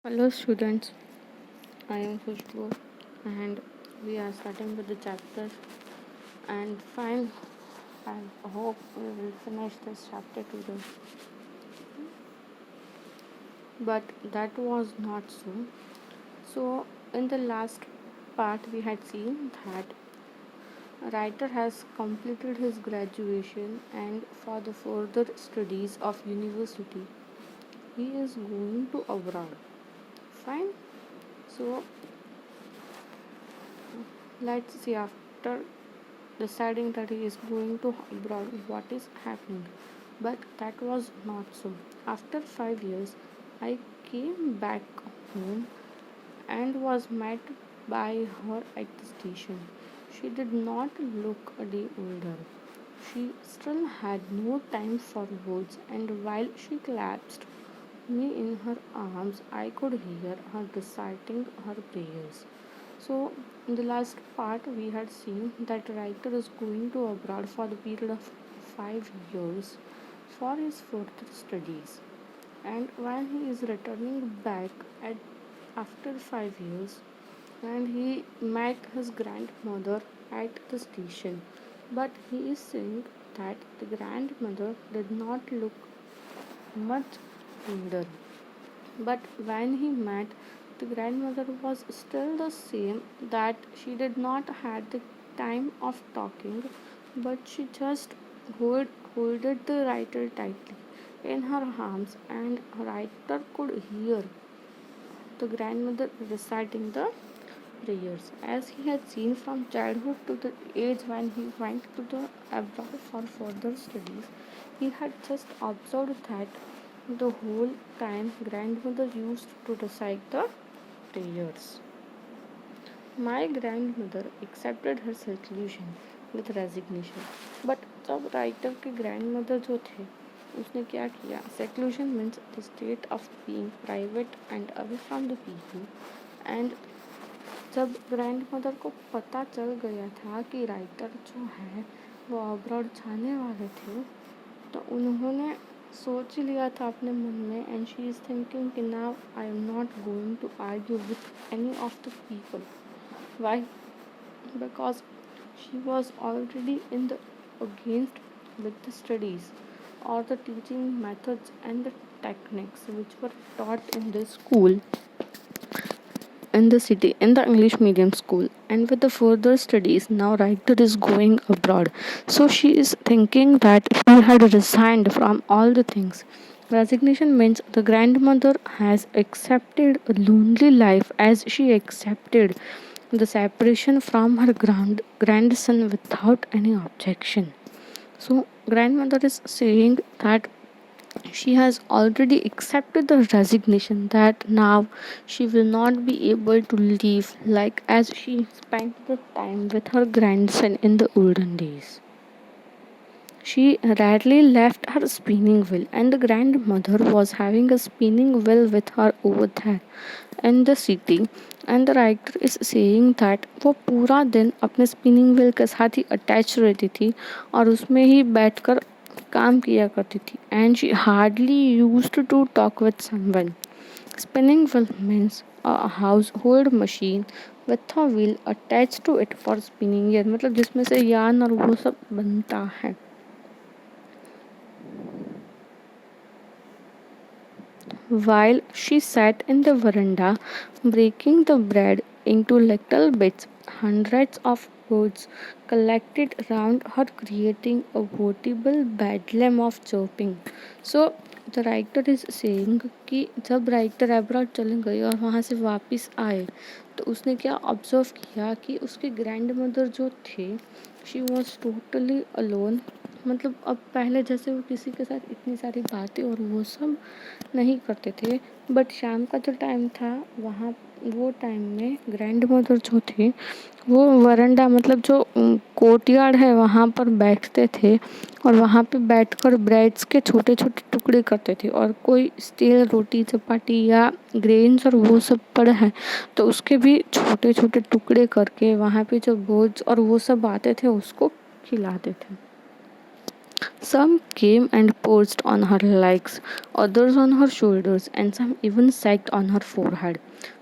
Hello students, I am Khushbu and we are starting with the chapter and fine, I hope we will finish this chapter today. But that was not so. So in the last part we had seen that a writer has completed his graduation and for the further studies of university he is going to abroad. Fine. So let's see after deciding that he is going to abroad what is happening, but that was not so. After 5 years I came back home and was met by her at the station. She did not look a day older. She still had no time for words, and while she clasped me in her arms I could hear her reciting her prayers. So, in the last part, we had seen that writer is going to abroad for the period of 5 years for his further studies, and while he is returning back at after 5 years, and he met his grandmother at the station, but he is saying that the grandmother did not look much older. But when he met, the grandmother was still the same, that she did not had the time of talking, but she just holded the writer tightly in her arms, and writer could hear the grandmother reciting the prayers. As he had seen from childhood to the age when he went to the abroad for further studies, he had just observed that the whole time grandmother used to recite the prayers. My grandmother accepted her seclusion with resignation. But जब writer के grandmother जो थे उसने क्या किया? Seclusion means the state of being private and away from the people. And जब grandmother को पता चल गया था कि राइटर जो है वो अब्रॉड जाने वाले थे, तो उन्होंने सोच लिया था अपने मन में, एंड शी इज़ थिंकिंग कि now I am not going to argue with any of the people. Why? Because she was already in the against with the studies or the teaching methods and the techniques which were taught in the school in the city in the English medium school. And with the further studies now writer is going abroad, so she is thinking that she had resigned from all the things. Resignation means the grandmother has accepted a lonely life as she accepted the separation from her grandson without any objection. So grandmother is saying that she has already accepted the resignation, that now she will not be able to live like as she spent the time with her grandson in the olden days. She rarely left her spinning wheel, and the grandmother was having a spinning wheel with her over there in the city. And the writer is saying that वो पूरा दिन अपने spinning wheel के साथ ही attach रहती थी और उसमें ही बैठकर काम किया करती थी. And she hardly used to talk with someone. Spinning wheel means a household machine with a wheel attach to it for spinning year, मतलब जिसमें से यार्न और वो सब बनता है. While she sat in the veranda, breaking the bread into little bits, hundreds of birds collected round her, creating a veritable bedlam of chirping. So, the writer is saying कि जब राइटर अब्रॉड चले गए और वहाँ से वापस आए, तो उसने क्या ऑब्जर्व किया कि उसके ग्रैंड मदर जो थे, शी वॉज टोटली अलोन. मतलब अब पहले जैसे वो किसी के साथ इतनी सारी बातें और वो सब नहीं करते थे, बट शाम का जो टाइम था वहाँ वो टाइम में ग्रैंड मदर जो थे वो वरंडा मतलब जो कोर्टयार्ड है वहाँ पर बैठते थे और वहाँ पे बैठकर ब्रेड्स के छोटे छोटे टुकड़े करते थे, और कोई स्टील रोटी चपाटी या ग्रेन्स और वो सब पड़ा है तो उसके भी छोटे छोटे टुकड़े करके वहाँ पे जो बोझ और वो सब आते थे उसको खिलाते थे. Some came and perched on her legs, others on her shoulders, and some even sagged on her forehead.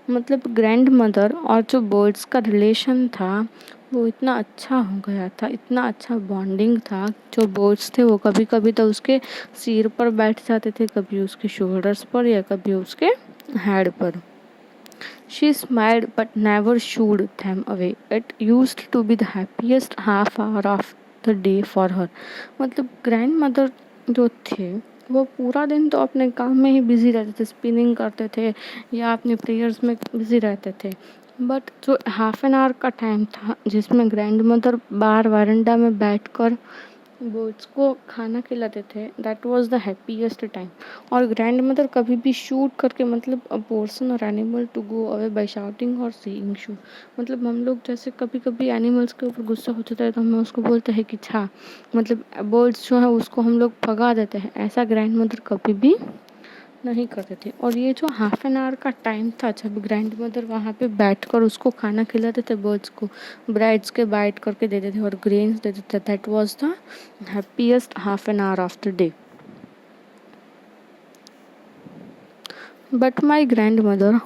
मतलब ग्रैंड मदर और जो बर्ड्स का रिलेशन था वो इतना अच्छा हो गया था, इतना अच्छा बॉन्डिंग था। जो बर्ड्स थे वो कभी कभी तो उसके सिर पर बैठ जाते थे, कभी उसके शोल्डर्स पर या कभी उसके हेड पर। She smiled but never shooed them away. It used to be the happiest half hour of the day for her. मतलब ग्रैंड मदर जो थे वो पूरा दिन तो अपने काम में ही बिजी रहते थे, स्पिनिंग करते थे या अपने प्रेयर्स में बिजी रहते थे। बट जो हाफ एन आवर का टाइम था जिसमें ग्रैंड मदर बाहर वरांडा में बैठकर बर्ड्स को खाना खिलाते थे, that was the happiest time. और ग्रैंड मदर कभी भी शूट करके मतलब अ पर्सन और animal to go away by shouting और सेइंग शू। मतलब हम लोग जैसे कभी कभी एनिमल्स के ऊपर गुस्सा हो जाता है तो हम उसको बोलते हैं कि छा, मतलब बर्ड्स जो है उसको हम लोग भगा देते हैं, ऐसा ग्रैंड मदर कभी भी नहीं करते थे। और ये जो हाफ एन आवर का टाइम था जब ग्रैंड मदर वहाँ पे बैठकर उसको खाना खिलाते थे बर्ड्स को, ब्राइड्स के बाइट करके देते थे और ग्रेन्स देते थे, that was the happiest half an hour of the day. But my grand mother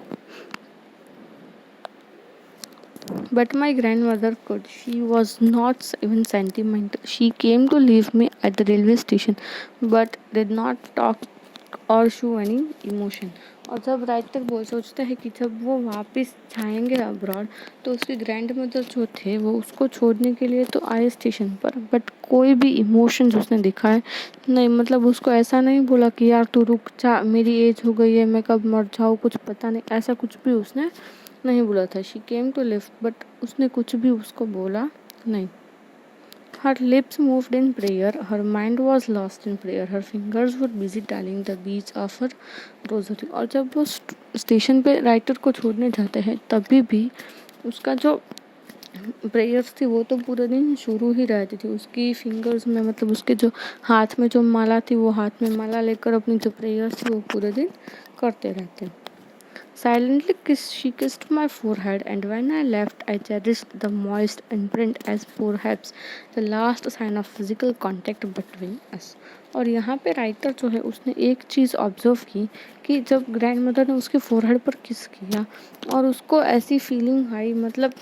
But my grandmother could. She was not even sentimental. She came to leave me at the railway station, but did not talk और show any emotion. और जब writer बोल सोचता है कि जब वो वापस जाएंगे अब्रॉड तो उसकी ग्रैंड मदर जो थे वो उसको छोड़ने के लिए तो आए स्टेशन पर, बट कोई भी इमोशंस उसने दिखाए नहीं। मतलब उसको ऐसा नहीं बोला कि यार तू रुक जा, मेरी एज हो गई है, मैं कब मर जाऊँ कुछ पता नहीं, ऐसा कुछ भी उसने नहीं बोला था। She came to live but उसने कुछ भी उसको बोला नहीं। Her lips moved in prayer, her mind was lost in prayer, her fingers were busy tallying the beats of her rosary। और जब वो स्टेशन पे राइटर को छोड़ने जाते हैं तभी भी उसका जो प्रेयर्स थी वो तो पूरे दिन शुरू ही रहती थी उसकी फिंगर्स में, मतलब उसके जो हाथ में जो माला थी वो हाथ में माला लेकर अपनी जो प्रेयर्स थी वो पूरे दिन करते रहते। Silently she kissed my forehead, and when I left, I cherished the moist imprint as perhaps the last sign of physical contact between us। और यहाँ पे राइटर जो है उसने एक चीज़ ऑब्जर्व की कि जब ग्रैंड मदर ने उसके फोरहेड पर किस किया और उसको ऐसी फीलिंग आई, मतलब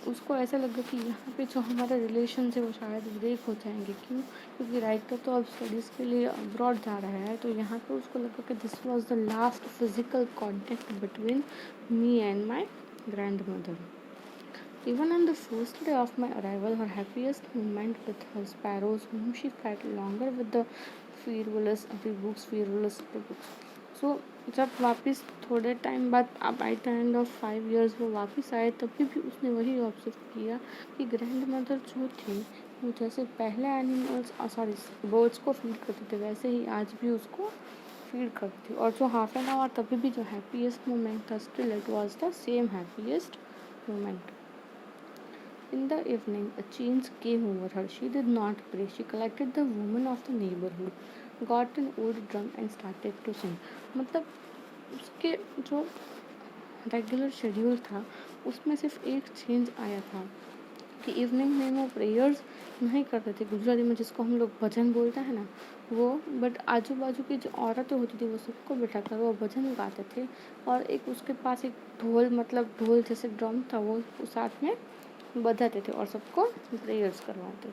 उसको ऐसा लगा कि यहाँ पे जो हमारे रिलेशन है वो शायद ब्रेक हो जाएंगे। क्यों? क्योंकि राइटर तो अब स्टडीज़ के लिए अब्रॉड जा रहा है, तो यहाँ पे उसको लगा कि this was the last physical contact between me and my grand mother. Even on the first day of my arrival, her happiest moment with her sparrows, whom she fed longer with the fearless books। सो जब वापस थोड़े time बाद अब by the end of 5 years वो वापस आए तभी भी उसने वही ऑब्जर्व किया कि ग्रैंड मदर जो थी वो जैसे पहले एनिमल्स सॉरी बर्ड्स को फीड करते थे वैसे ही आज भी उसको फीड करती थी। और जो हाफ एन आवर तभी भी जो हैप्पीएस्ट मोमेंट था, still it was the same happiest moment. In the evening, a change came over her. She did not pray. She collected the women of the neighborhood, got an old drum and started to sing। मतलब उसके जो regular schedule था उसमें सिर्फ एक change आया था कि इवनिंग में वो प्रेयर्स नहीं करते थे, गुजराती में जिसको हम लोग भजन बोलते हैं ना वो, बट आजू बाजू की जो औरतें होती थी वो सबको बिठाकर वो भजन गाते थे। और एक उसके पास एक ढोल, मतलब ढोल जैसे ड्रम था वो साथ में बजाते थे और सबको प्रेयर्स करवाते।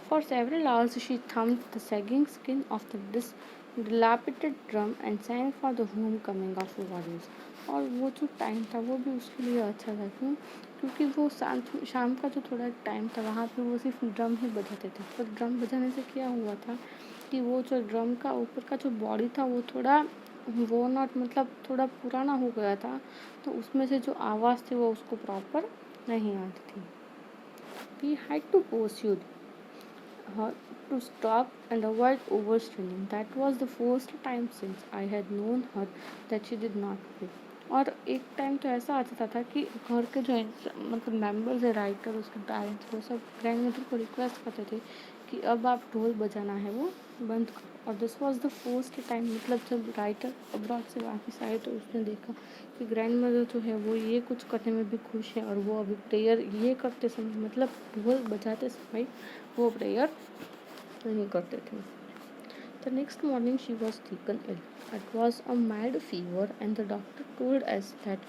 For several hours she thumped the sagging skin of the dilapidated drum and sang for the homecoming of the warriors। और वो जो टाइम था वो भी उसके लिए अच्छा था। क्यों? क्योंकि वो शाम का जो थोड़ा टाइम था वहाँ पे वो सिर्फ ड्रम ही बजाते थे। पर ड्रम बजाने से क्या हुआ था कि वो जो ड्रम का ऊपर का जो बॉडी था वो थोड़ा वो नॉट मतलब थोड़ा पुराना हो गया था, तो उसमें से जो आवाज़ थी वो उसको प्रॉपर नहीं आती थी। We had to pursue her to stop and avoid overstraining। That was the first time since I had known her that she did not play। और एक टाइम तो ऐसा आ जाता था कि घर के जो मतलब मेंबर्स है, राइटर उसके पेरेंट्स वो सब ग्रैंड मदर को रिक्वेस्ट करते थे कि अब आप ढोल बजाना है वो बंद करो। और this was the first time, मतलब जब राइटर अब्रॉड से वापस आए तो उसने देखा कि ग्रैंड मदर जो है वो ये कुछ करने में भी खुश है, और वो अभी प्रेयर ये करते समय, मतलब ढोल बजाते समय वो प्रेयर नहीं करते थे. The next morning she was taken ill. It was a mild fever and the doctor told us that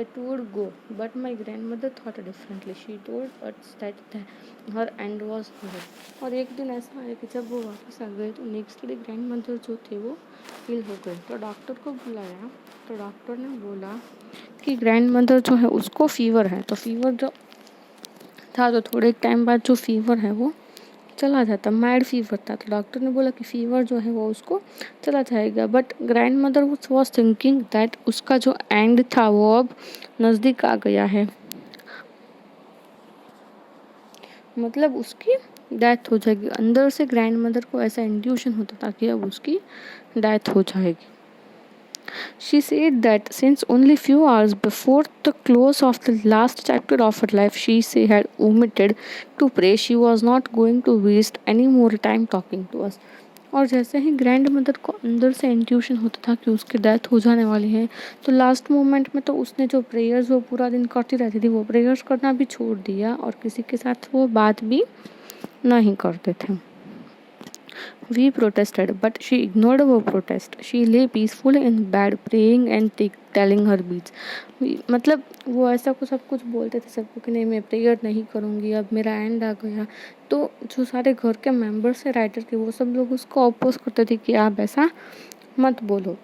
it would go. But my grandmother thought differently. She told us that her end was near. और एक दिन ऐसा आया कि जब वो वापस आ गए तो नेक्स्ट डे ग्रैंड मदर जो थे वो इल हो गए. तो डॉक्टर को बुलाया तो डॉक्टर ने बोला कि ग्रैंड मदर जो है उसको फीवर है. तो फीवर जो था तो थोड़े टाइम बाद जो फीवर है वो चला जाता, माइल्ड फीवर था. तो डॉक्टर ने बोला कि फीवर जो है वो उसको चला जाएगा. But grand mother was thinking that उसका जो एंड था वो अब नज़दीक आ गया है, मतलब उसकी डेथ हो जाएगी. अंदर से ग्रैंड मदर को ऐसा इंट्यूशन होता था कि अब उसकी डेथ हो जाएगी. She said that since only few hours before the close of the last chapter of her life she had omitted to pray, she was not going to waste any more time talking to us. और जैसे ही grand mother को अंदर से intuition होता था कि उसकी death हो जाने वाली है, तो लास्ट मोमेंट में तो उसने जो प्रेयर्स वो पूरा दिन करती रहती थी वो प्रेयर्स करना भी छोड़ दिया और किसी के साथ वो बात भी नहीं करते थे. We protested, but she ignored our protest. She lay peacefully in bed, praying and telling her beads. मतलब वो ऐसा कुछ सब कुछ बोलते थे सबको कि नहीं मैं प्रेयर नहीं करूँगी, अब मेरा एंड आ गया. तो जो सारे घर के मेंबर्स हैं राइटर के वो सब लोग उसको अपोज करते थे कि आप ऐसा मत बोलो.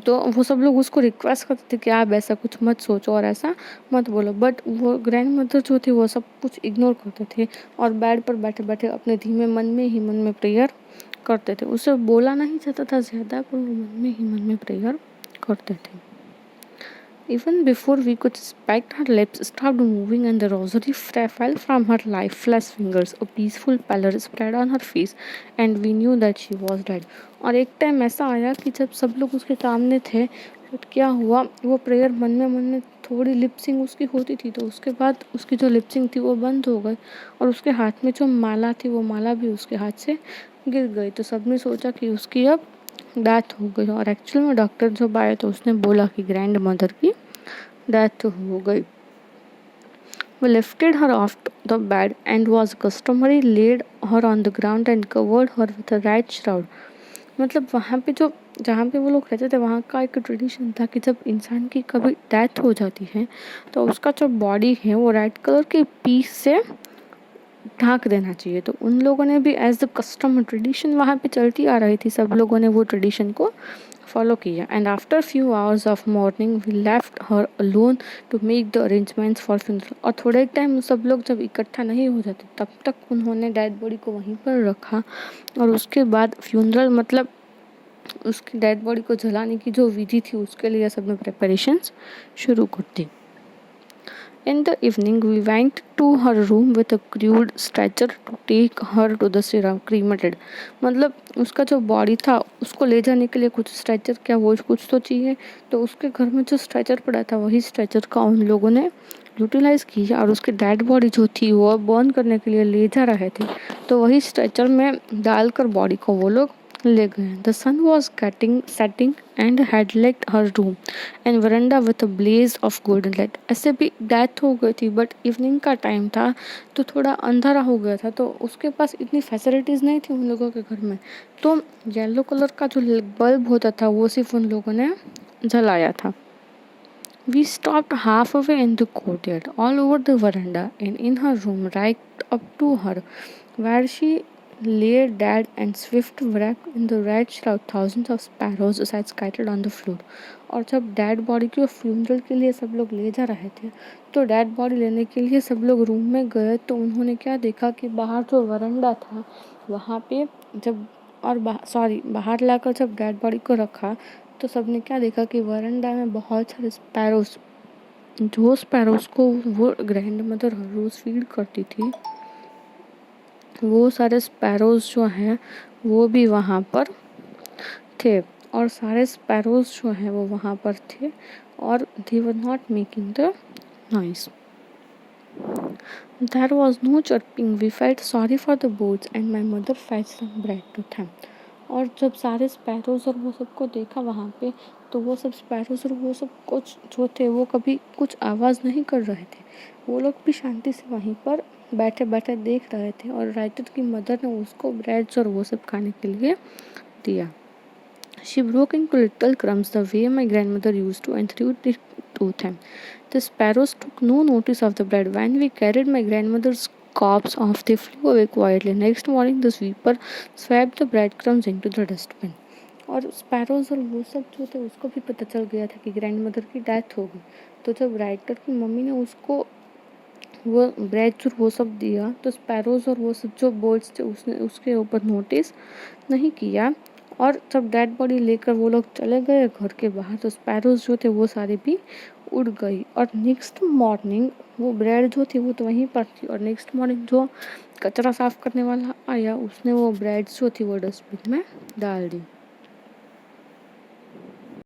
तो वो सब लोग उसको रिक्वेस्ट करते थे कि आप ऐसा कुछ मत सोचो और ऐसा मत बोलो. बट वो ग्रैंड मदर जो थी वो सब कुछ इग्नोर करते थे और बेड पर बैठे बैठे अपने धीमे मन में प्रेयर करते थे. उसे बोला नहीं जाता था ज़्यादा पर वो मन में प्रेयर करते थे. Even before we could speak, her lips stopped moving and the rosary fell from her lifeless fingers. A peaceful pallor spread on her face and we knew that she was dead. और एक time ऐसा आया कि जब सब लोग उसके सामने थे तो क्या हुआ, वो प्रेयर मन में थोड़ी लिपसिंग उसकी होती थी तो उसके बाद उसकी जो लिपसिंग थी वो बंद हो गई और उसके हाथ में जो माला थी वो माला भी उसके हाथ से गिर गई. तो सबने सोचा कि उसकी अब डेथ हो गई और एक्चुअल में डॉक्टर जब आए तो उसने बोला कि ग्रैंड मदर की डेथ हो गई. We lifted her off the bed and was customary laid her on the ground and covered her with a red shroud. मतलब वहाँ पे जो जहाँ पे वो लोग रहते थे वहाँ का एक ट्रेडिशन था कि जब इंसान की कभी डेथ हो जाती है तो उसका जो बॉडी है वो रेड कलर के पीस से ढाँक देना चाहिए. तो उन लोगों ने भी एज द कस्टम ट्रेडिशन वहाँ पे चलती आ रही थी, सब लोगों ने वो ट्रेडिशन को फॉलो किया. And after few hours of morning we left her alone to make the arrangements for funeral. और थोड़े टाइम सब लोग जब इकट्ठा नहीं हो जाते तब तक उन्होंने डेड बॉडी को वहीं पर रखा और उसके बाद फ्यूनरल मतलब उसकी डेड बॉडी को जलाने की जो विधि थी उसके लिए सब ने प्रिपरेशंस शुरू कर दी. In the evening, we went to her room with a crude stretcher to take her to the cremated. मतलब उसका जो बॉडी था उसको ले जाने के लिए कुछ स्ट्रेचर क्या वो कुछ तो चाहिए. तो उसके घर में जो स्ट्रेचर पड़ा था वही स्ट्रेचर का उन लोगों ने यूटिलाइज़ किया और उसकी डेड बॉडी जो थी वो बर्न करने के लिए ले जा रहे थे तो वही स्ट्रेचर में डालकर बॉडी को वो लोग ले गए. The sun was setting and had lit her room and veranda with a blaze of golden light. ऐसे भी डेथ हो गई थी बट इवनिंग का टाइम था तो थोड़ा अंधारा हो गया था तो उसके पास इतनी फैसिलिटीज़ नहीं थी उन लोगों के घर में. तो येलो कलर का जो बल्ब होता था वो सिर्फ उन लोगों ने जलाया था. We stopped halfway in the courtyard, all over the veranda, and in her room, right up to her, where she lay dead and swift wrapped in the red shroud. Thousands of sparrows sat scattered on the floor. और जब dead body को funeral के लिए सब लोग ले जा रहे थे तो डेड बॉडी लेने के लिए सब लोग रूम में गए तो उन्होंने क्या देखा कि बाहर जो वरंडा था वहाँ पे जब और बाहर लाकर जब डेड बॉडी को रखा तो सबने क्या देखा कि वरंडा में बहुत सारे स्पैरोस, जो स्पैरोस को वो ग्रैंड मदर हर रोज़ फीड करती थी वो सारे स्पैरोस जो हैं वो भी वहाँ पर थे और सारे स्पैरोस जो हैं वो वहाँ पर थे और they were not making the noise. There was no chirping. We felt sorry for the birds and my mother fetched some bread to them. और जब सारे स्पैरोज़ और वो सबको देखा वहाँ पे, तो वो सब स्पैरोज़ और वो सब कुछ जो थे वो कभी कुछ आवाज़ नहीं कर रहे थे। वो लोग भी शांति से वहीं पर बैठे-बैठे देख रहे थे और राइटर की मदर ने उसको ब्रेड्स और वो सब खाने के लिए दिया। She broke into little crumbs the way my grandmother used to and threw it to them. The sparrows took no notice of the bread. When we carried my grandmother's corpse off, they flew away quietly. Next morning, the sweeper swept the breadcrumbs into the dustbin. और sparrows और वो सब जो थे उसको भी पता चल गया था कि ग्रैंड मदर की डेथ हो गई। तो जब राइटर की मम्मी ने उसको वो ब्रेड और वो सब दिया, तो स्पैरोज और वो सब जो बर्ड्स थे उसने उसके ऊपर नोटिस नहीं किया। और जब डेड बॉडी लेकर वो लोग चले गए घर के बाहर, तो स्पैरोज जो थे वो सारे भी उड़ गई। और नेक्स्ट मॉर्निंग वो ब्रेड जो थी वो तो वहीं पर थी, और नेक्स्ट मॉर्निंग जो कचरा साफ करने वाला आया उसने वो ब्रेड जो थी वो डस्टबिन में डाल दी।